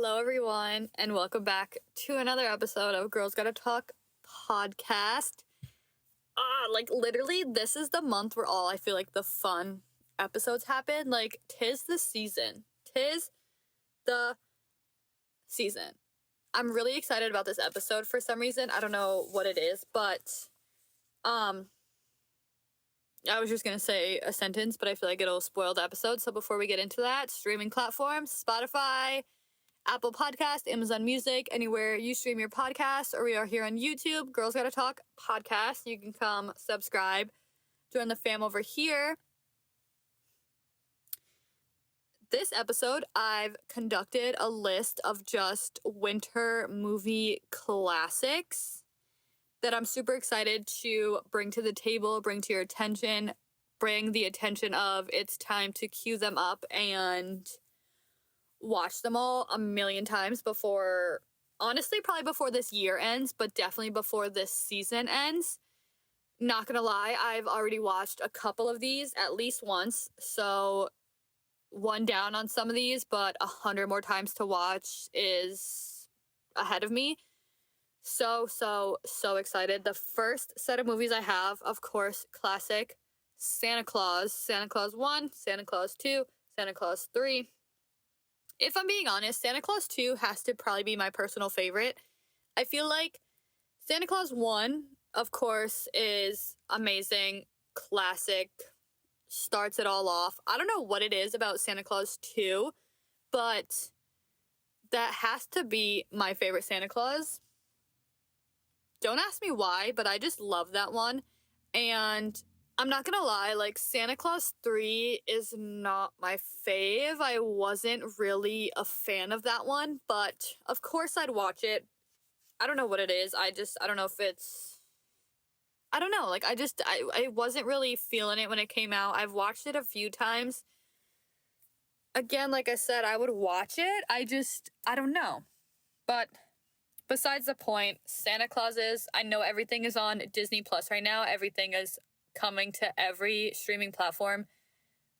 Hello, everyone, and welcome back to another episode of Girls Gotta Talk podcast. Literally, this is the month where I feel like the fun episodes happen. Like, 'tis the season. 'Tis the season. I'm really excited about this episode for some reason. I don't know what it is, but, I was just gonna say a sentence, but I feel like it'll spoil the episode. So before we get into that, streaming platforms, Spotify, Apple Podcast, Amazon Music, anywhere you stream your podcast, or we are here on YouTube, Girls Gotta Talk podcast. You can come subscribe, join the fam over here. This episode, I've conducted a list of just winter movie classics that I'm super excited to bring to the table, bring to your attention, bring the attention of it's time to queue them up and watch them all a million times before, honestly, probably before this year ends, but definitely before this season ends. Not gonna lie, I've already watched a couple of these at least once, so one down on some of these, but 100 more times to watch is ahead of me. So excited. The first set of movies I have, of course, classic Santa Claus. Santa Claus 1, Santa Claus 2, Santa Claus 3. If I'm being honest, Santa Claus 2 has to probably be my personal favorite. I feel like Santa Claus 1, of course, is amazing, classic, starts it all off. I don't know what it is about Santa Claus 2, but that has to be my favorite Santa Claus. Don't ask me why, but I just love that one. And I'm not gonna lie, like, Santa Claus 3 is not my fave. I wasn't really a fan of that one, but of course I'd watch it. I don't know what it is. I don't know if it's, I don't know. Like, I wasn't really feeling it when it came out. I've watched it a few times. Again, like I said, I would watch it. I don't know. But besides the point, Santa Clauses, I know everything is on Disney Plus right now. Everything is coming to every streaming platform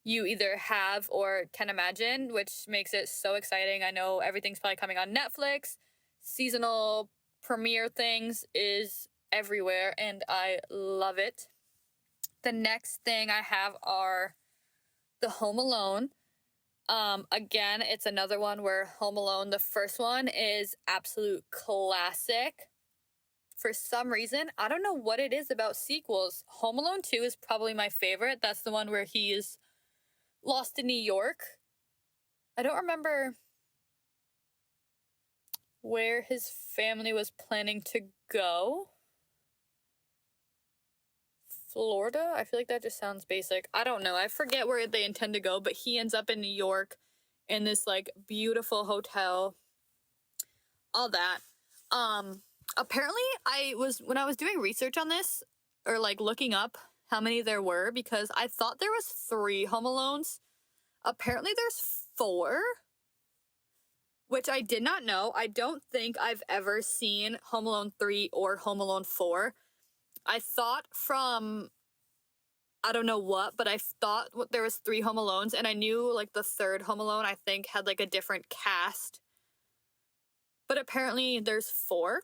you either have or can imagine, which makes it so exciting. I know everything's probably coming on Netflix. Seasonal premiere things is everywhere, and I love it. The next thing I have are the Home Alone. Again, it's another one where Home Alone, the first one, is absolute classic. For some reason, I don't know what it is about sequels. Home Alone 2 is probably my favorite. That's the one where he is lost in New York. I don't remember where his family was planning to go. Florida? I feel like that just sounds basic. I don't know. I forget where they intend to go, but he ends up in New York in this, like, beautiful hotel. All that. Apparently, when I was doing research on this, or, like, looking up how many there were, because I thought there was 3 Home Alones. Apparently, there's 4, which I did not know. I don't think I've ever seen Home Alone 3 or Home Alone 4. I thought from, I don't know what, but I thought there was 3 Home Alones, and I knew, like, the third Home Alone, I think, had, like, a different cast. But apparently there's 4.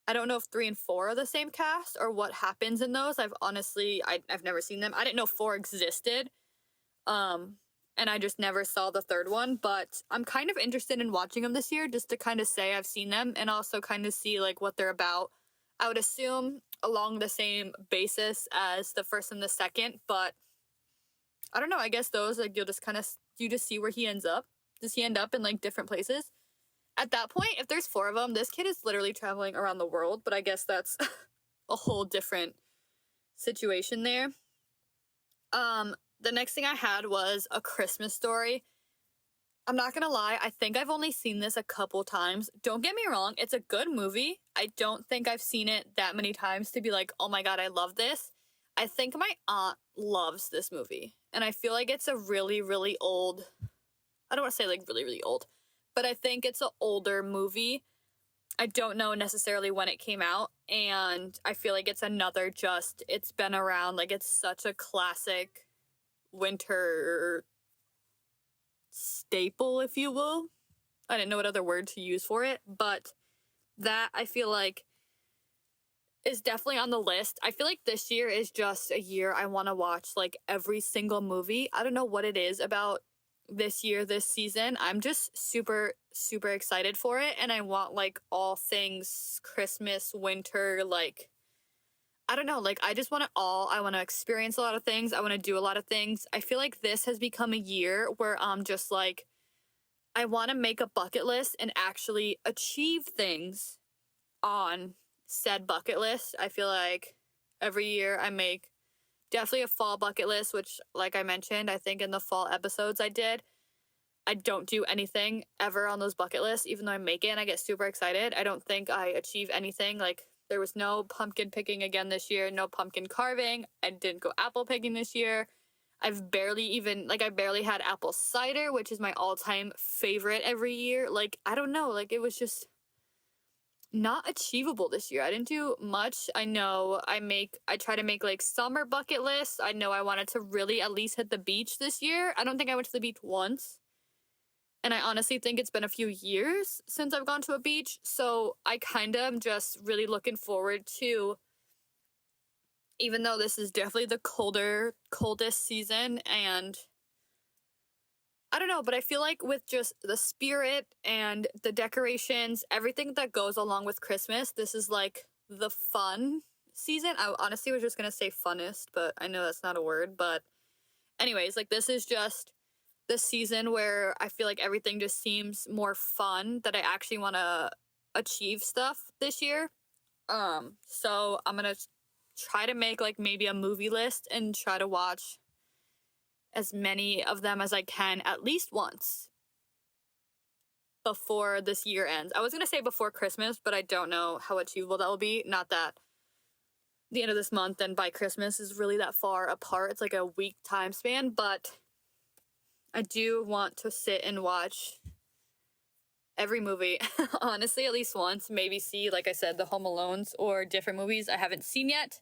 I don't know if 3 and 4 are the same cast or what happens in those. I've never seen them. I didn't know 4 existed. And I just never saw the third one, but I'm kind of interested in watching them this year just to kind of say I've seen them and also kind of see, like, what they're about. I would assume along the same basis as the first and the second, but I don't know. I guess those, like, you just see where he ends up. Does he end up in, like, different places? At that point, if there's 4 of them, this kid is literally traveling around the world, but I guess that's a whole different situation there. The next thing I had was A Christmas Story. I'm not gonna lie, I think I've only seen this a couple times. Don't get me wrong, it's a good movie. I don't think I've seen it that many times to be like, oh my god, I love this. I think my aunt loves this movie, and I feel like it's a really, really old, I don't want to say, like, really, really old, but I think it's an older movie. I don't know necessarily when it came out, and I feel like it's another it's been around, like, it's such a classic winter staple, if you will. I didn't know what other word to use for it, but that I feel like is definitely on the list. I feel like this year is just a year I want to watch like every single movie. I don't know what it is about this year, this season. I'm just super, super excited for it. And I want like all things Christmas, winter, like, I don't know, like I just want it all. I want to experience a lot of things. I want to do a lot of things. I feel like this has become a year where I'm just like, I want to make a bucket list and actually achieve things on said bucket list. I feel like every year I make definitely a fall bucket list, which, like I mentioned, I think in the fall episodes I did. I don't do anything ever on those bucket lists, even though I make it and I get super excited. I don't think I achieve anything. Like, there was no pumpkin picking again this year, no pumpkin carving. I didn't go apple picking this year. I barely had apple cider, which is my all-time favorite every year. Like, I don't know. Like, it was just not achievable this year. I didn't do much. I know I try to make like summer bucket lists. I know I wanted to really at least hit the beach this year. I don't think I went to the beach once. And I honestly think it's been a few years since I've gone to a beach. So I kind of am just really looking forward to, even though this is definitely the coldest season, and I don't know, but I feel like with just the spirit and the decorations, everything that goes along with Christmas, this is like the fun season. I honestly was just going to say funnest, but I know that's not a word. But anyways, like this is just the season where I feel like everything just seems more fun, that I actually want to achieve stuff this year. So I'm going to try to make like maybe a movie list and try to watch as many of them as I can at least once before this year ends. I was going to say before Christmas, but I don't know how achievable that will be. Not that the end of this month and by Christmas is really that far apart. It's like a week time span, but I do want to sit and watch every movie, honestly, at least once. Maybe see, like I said, the Home Alones or different movies I haven't seen yet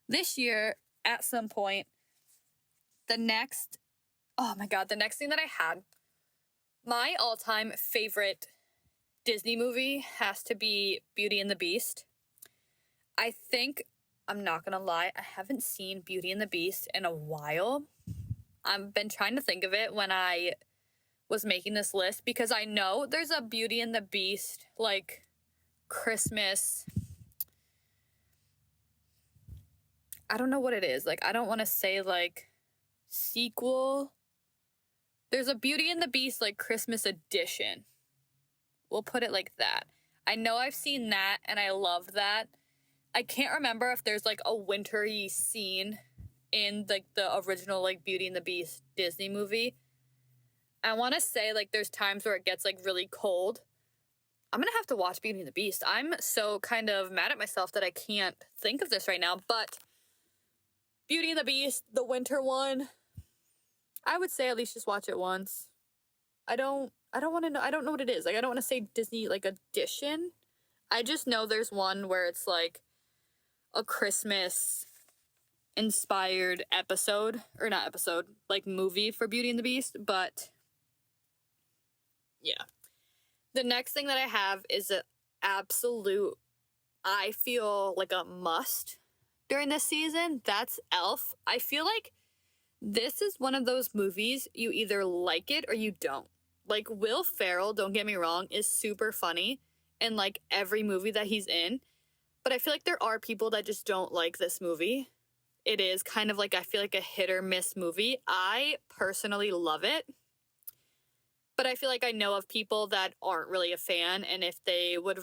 this year at some point. The next thing that I had, my all-time favorite Disney movie has to be Beauty and the Beast. I think, I'm not gonna lie, I haven't seen Beauty and the Beast in a while. I've been trying to think of it when I was making this list, because I know there's a Beauty and the Beast, like, Christmas, I don't know what it is. Like, I don't want to say, like, sequel. There's a Beauty and the Beast, like, Christmas edition. We'll put it like that. I know I've seen that, and I love that. I can't remember if there's, like, a wintry scene in, like, the original, like, Beauty and the Beast Disney movie. I want to say, like, there's times where it gets, like, really cold. I'm going to have to watch Beauty and the Beast. I'm so kind of mad at myself that I can't think of this right now, but Beauty and the Beast, the winter one, I would say at least just watch it once. I don't want to know. I don't know what it is. Like, I don't want to say Disney, like, edition. I just know there's one where it's, like, a Christmas inspired episode, or not episode, like, movie for Beauty and the Beast, but yeah. The next thing that I have is an absolute, I feel like a must during this season. That's Elf. I feel like this is one of those movies you either like it or you don't. Like, Will Ferrell, don't get me wrong, is super funny in, like, every movie that he's in. But I feel like there are people that just don't like this movie. It is kind of like, I feel like a hit or miss movie. I personally love it. But I feel like I know of people that aren't really a fan, and if they would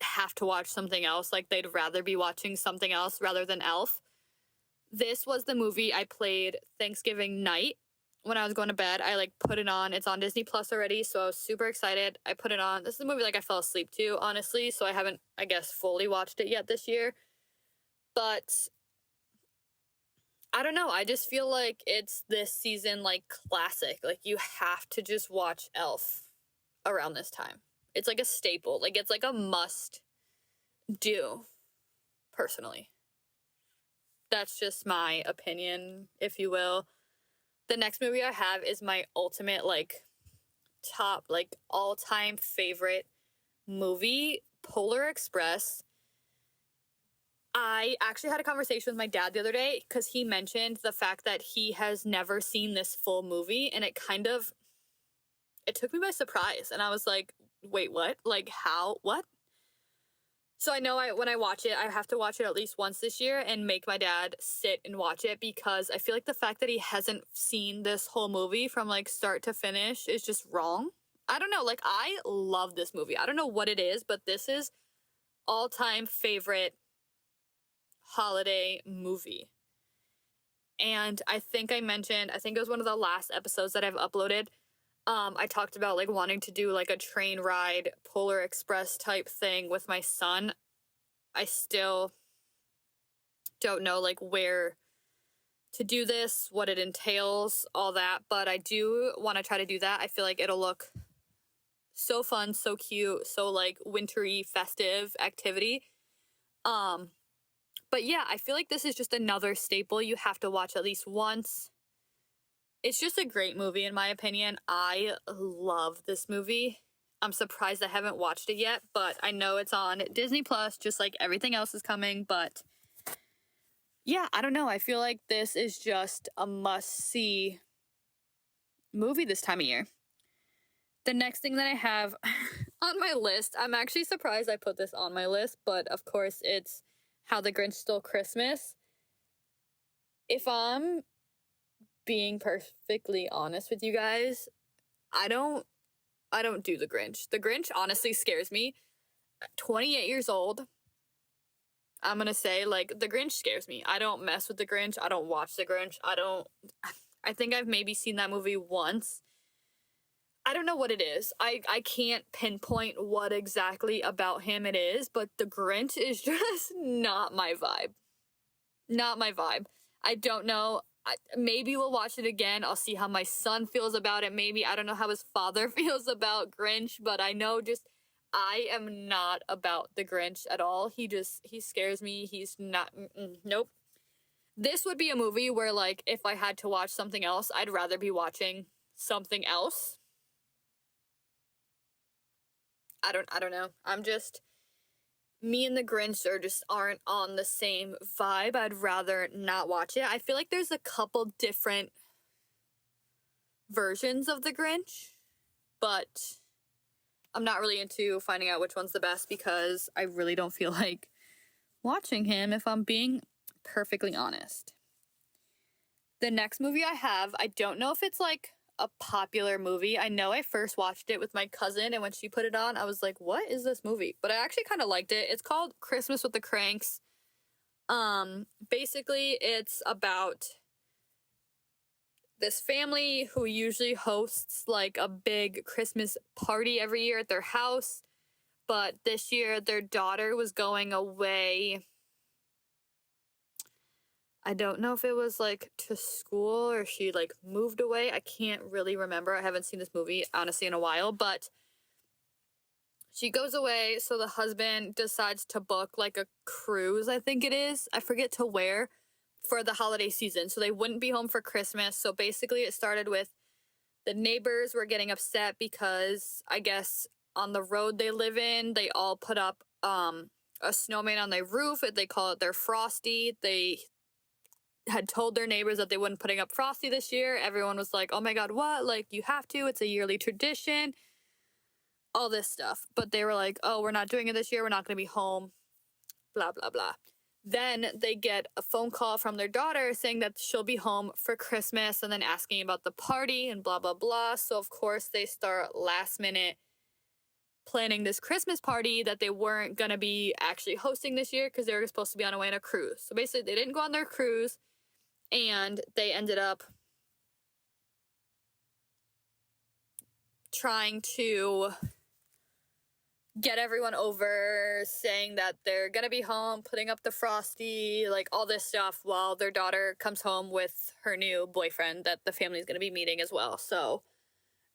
have to watch something else, like, they'd rather be watching something else rather than Elf. This was the movie I played Thanksgiving night when I was going to bed. I, like, put it on. It's on Disney Plus already, so I was super excited. I put it on. This is a movie, like, I fell asleep to, honestly, so I haven't, I guess, fully watched it yet this year. But I don't know. I just feel like it's this season, like, classic. Like, you have to just watch Elf around this time. It's like a staple. Like, it's like a must do, personally. That's just my opinion, if you will. The next movie I have is my ultimate, like, top, like, all-time favorite movie, Polar Express. I actually had a conversation with my dad the other day because he mentioned the fact that he has never seen this full movie, and it took me by surprise. And I was like, wait, what? Like, how? What? So I know when I watch it, I have to watch it at least once this year and make my dad sit and watch it, because I feel like the fact that he hasn't seen this whole movie from like start to finish is just wrong. I don't know. Like, I love this movie. I don't know what it is, but this is all-time favorite holiday movie. And I think it was one of the last episodes that I've uploaded. I talked about like wanting to do like a train ride, Polar Express type thing with my son. I still don't know like where to do this, what it entails, all that, but I do want to try to do that. I feel like it'll look so fun, so cute, so like wintry, festive activity. But yeah, I feel like this is just another staple you have to watch at least once. It's just a great movie, in my opinion. I love this movie. I'm surprised I haven't watched it yet, but I know it's on Disney Plus, just like everything else is coming. But yeah, I don't know. I feel like this is just a must-see movie this time of year. The next thing that I have on my list, I'm actually surprised I put this on my list, but of course it's How the Grinch Stole Christmas. If I'm being perfectly honest with you guys, I don't do the Grinch. The Grinch honestly scares me. 28 years old, I'm gonna say, like, the Grinch scares me. I don't mess with the Grinch. I don't watch the Grinch. I think I've maybe seen that movie once. I don't know what it is. I can't pinpoint what exactly about him it is, but the Grinch is just not my vibe. Not my vibe. I don't know. Maybe we'll watch it again. I'll see how my son feels about it. Maybe. I don't know how his father feels about Grinch, but I know I am not about the Grinch at all. He scares me. He's not, nope. This would be a movie where, like, if I had to watch something else, I'd rather be watching something else. I don't know. Me and the Grinch aren't on the same vibe. I'd rather not watch it. I feel like there's a couple different versions of the Grinch, but I'm not really into finding out which one's the best because I really don't feel like watching him, if I'm being perfectly honest. The next movie I have, I don't know if it's like a popular movie. I know I first watched it with my cousin, and when she put it on, I was like, what is this movie? But I actually kind of liked it. It's called Christmas with the Cranks. Basically, it's about this family who usually hosts like a big Christmas party every year at their house, but this year their daughter was going away. I don't know if it was like to school or she like moved away. I can't really remember. I haven't seen this movie honestly in a while, but she goes away. So the husband decides to book like a cruise, I think it is. I forget to where, for the holiday season. So they wouldn't be home for Christmas. So basically it started with the neighbors were getting upset because I guess on the road they live in, they all put up a snowman on their roof. They call it their Frosty. They had told their neighbors that they wouldn't putting up Frosty this year. Everyone was like, oh my God, what? Like, you have to. It's a yearly tradition. All this stuff. But they were like, oh, we're not doing it this year. We're not going to be home. Blah, blah, blah. Then they get a phone call from their daughter saying that she'll be home for Christmas and then asking about the party and blah, blah, blah. So, of course, they start last minute planning this Christmas party that they weren't going to be actually hosting this year because they were supposed to be on a cruise. So basically, they didn't go on their cruise. And they ended up trying to get everyone over, saying that they're going to be home, putting up the Frosty, like all this stuff, while their daughter comes home with her new boyfriend that the family's going to be meeting as well. So,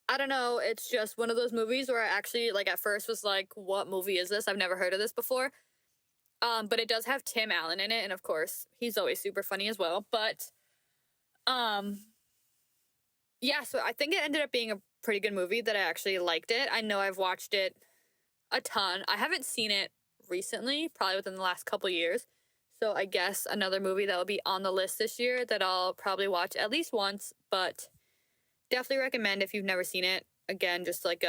I don't know. It's just one of those movies where I actually, like, at first was like, what movie is this? I've never heard of this before. But it does have Tim Allen in it, and of course, he's always super funny as well. But, yeah, so I think it ended up being a pretty good movie that I actually liked it. I know I've watched it a ton. I haven't seen it recently, probably within the last couple years. So I guess another movie that will be on the list this year that I'll probably watch at least once, but definitely recommend if you've never seen it. Again, just like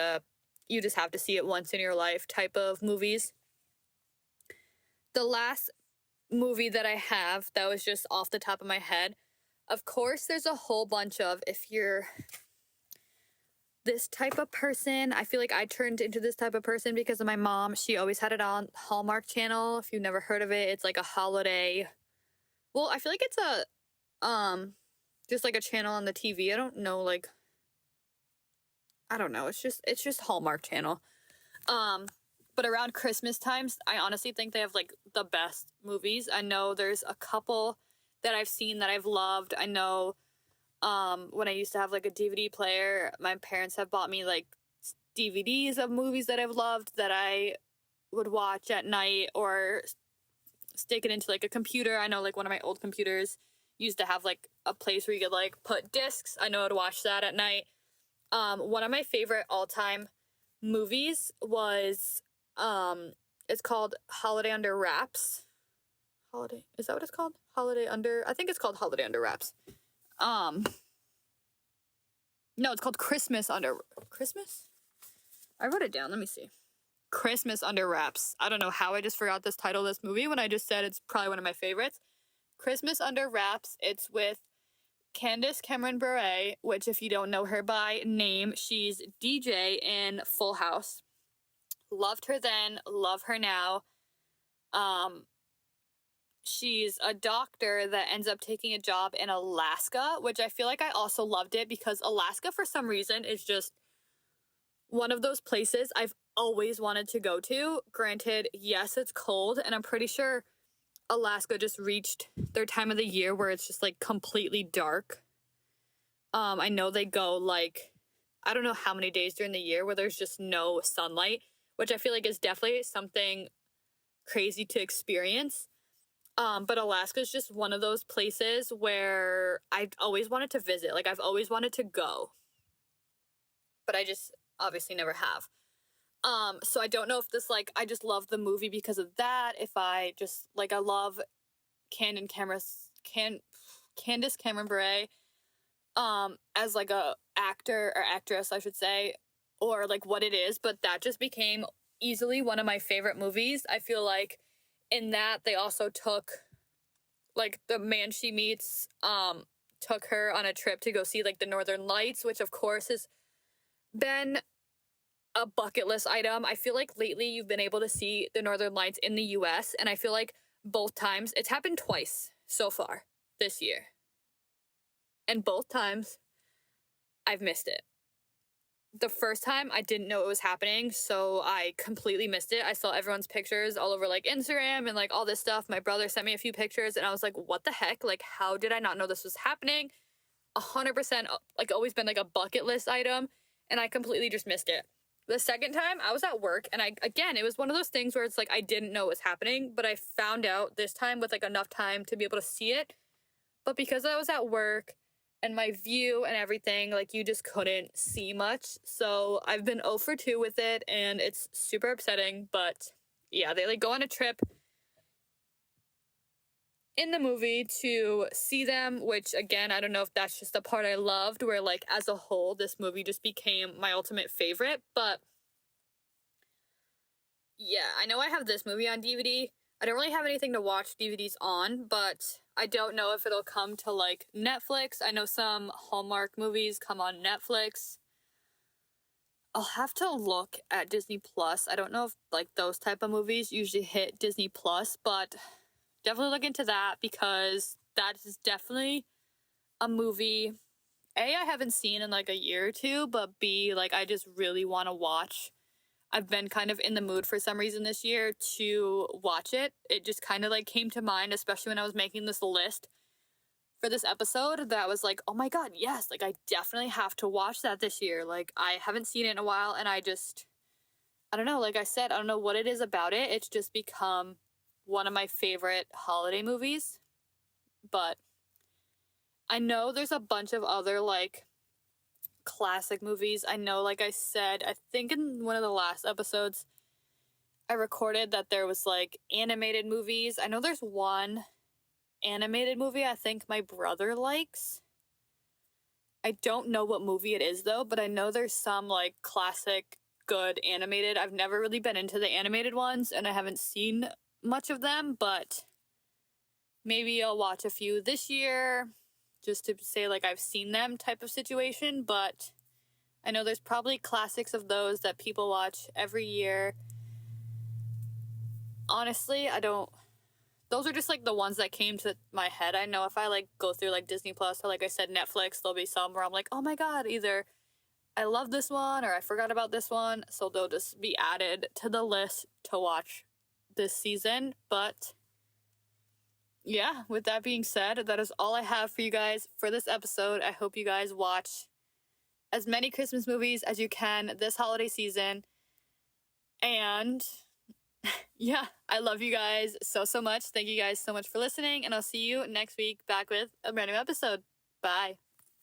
you just have to see it once in your life type of movies. The last movie that I have that was just off the top of my head, of course, there's a whole bunch of, if you're this type of person, I feel like I turned into this type of person because of my mom. She always had it on Hallmark Channel. If you've never heard of it, it's like a holiday. Well, I feel like it's just like a channel on the TV. I don't know, It's just Hallmark Channel. But around Christmas times, I honestly think they have like the best movies. I know there's a couple that I've seen that I've loved. I know when I used to have like a DVD player, my parents have bought me like DVDs of movies that I've loved that I would watch at night or stick it into like a computer. I know like one of my old computers used to have like a place where you could like put discs. I know I'd watch that at night. One of my favorite all-time movies was it's called Holiday Under Wraps. Is that what it's called? I think it's called Holiday Under Wraps. No, it's called Christmas. I wrote it down. Let me see. Christmas Under Wraps. I don't know how I just forgot this title of this movie when I just said it's probably one of my favorites. Christmas Under Wraps. It's with Candace Cameron Bure, which if you don't know her by name, she's DJ in Full House. Loved her then, love her now. She's a doctor that ends up taking a job in Alaska, which I feel like I also loved it because Alaska, for some reason, is just one of those places I've always wanted to go to. Granted, yes, it's cold, and I'm pretty sure Alaska just reached their time of the year where it's just like completely dark. I know they go like, I don't know how many days during the year where there's just no sunlight, which I feel like is definitely something crazy to experience. But Alaska is just one of those places where I've always wanted to visit. Like, I've always wanted to go, but I just obviously never have. So I don't know if this, like, I just love the movie because of that. If I just, like, I love Candace Cameron Bure, as, like, a actor or actress, I should say, or, like, what it is. But that just became easily one of my favorite movies. I feel like in that they also took, like, the man she meets, took her on a trip to go see, like, the Northern Lights, which, of course, has been a bucket list item. I feel like lately you've been able to see the Northern Lights in the US, and I feel like both times, it's happened twice so far this year. And both times, I've missed it. The first time, I didn't know it was happening, so I completely missed it. I saw everyone's pictures all over, like, Instagram and, like, all this stuff. My brother sent me a few pictures, and I was like, what the heck? Like, how did I not know this was happening? 100%, like, always been, like, a bucket list item, and I completely just missed it. The second time, I was at work, and again, it was one of those things where it's like I didn't know it was happening, but I found out this time with, like, enough time to be able to see it. But because I was at work and my view and everything, like, you just couldn't see much. So I've been 0 for 2 with it, and it's super upsetting. But yeah, they, like, go on a trip in the movie to see them, which, again, I don't know if that's just the part I loved, where, like, as a whole, this movie just became my ultimate favorite. But yeah, I know I have this movie on DVD. I don't really have anything to watch DVDs on, but I don't know if it'll come to, like, Netflix. I know some Hallmark movies come on Netflix. I'll have to look at Disney Plus. I don't know if, like, those type of movies usually hit Disney Plus, but definitely look into that because that is definitely a movie, A, I haven't seen in, like, a year or two, but B, like, I just really want to watch. I've been kind of in the mood for some reason this year to watch it. It just kind of, like, came to mind, especially when I was making this list for this episode, that was like, oh my god, yes, like, I definitely have to watch that this year. Like, I haven't seen it in a while, and I don't know, like I said, I don't know what it is about it. It's just become one of my favorite holiday movies. But I know there's a bunch of other, like, classic movies. I know, like I said, I think in one of the last episodes I recorded that there was like animated movies. I know there's one animated movie I think my brother likes. I don't know what movie it is though, but I know there's some like classic good animated. I've never really been into the animated ones and I haven't seen much of them, but maybe I'll watch a few this year just to say like I've seen them type of situation. But I know there's probably classics of those that people watch every year. Honestly, those are just like the ones that came to my head. I know if I like go through like Disney Plus or like I said Netflix, there'll be some where I'm like, oh my god, either I love this one or I forgot about this one, so they'll just be added to the list to watch this season. But yeah, with that being said, that is all I have for you guys for this episode. I hope you guys watch as many Christmas movies as you can this holiday season. And yeah, I love you guys so much. Thank you guys so much for listening, and I'll see you next week back with a brand new episode. Bye.